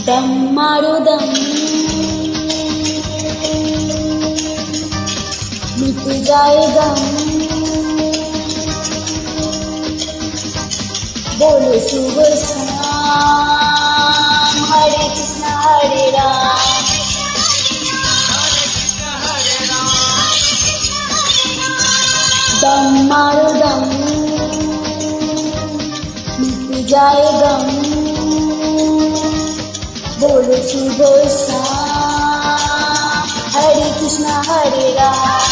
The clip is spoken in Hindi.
दम मारो दम, मिट जाए गम, बोलो शुभ शाम, हरे कृष्ण हरे राम, दम मारो दम, मिट जाए गम, बोलो शुभ शाम, हरे कृष्ण हरे राम।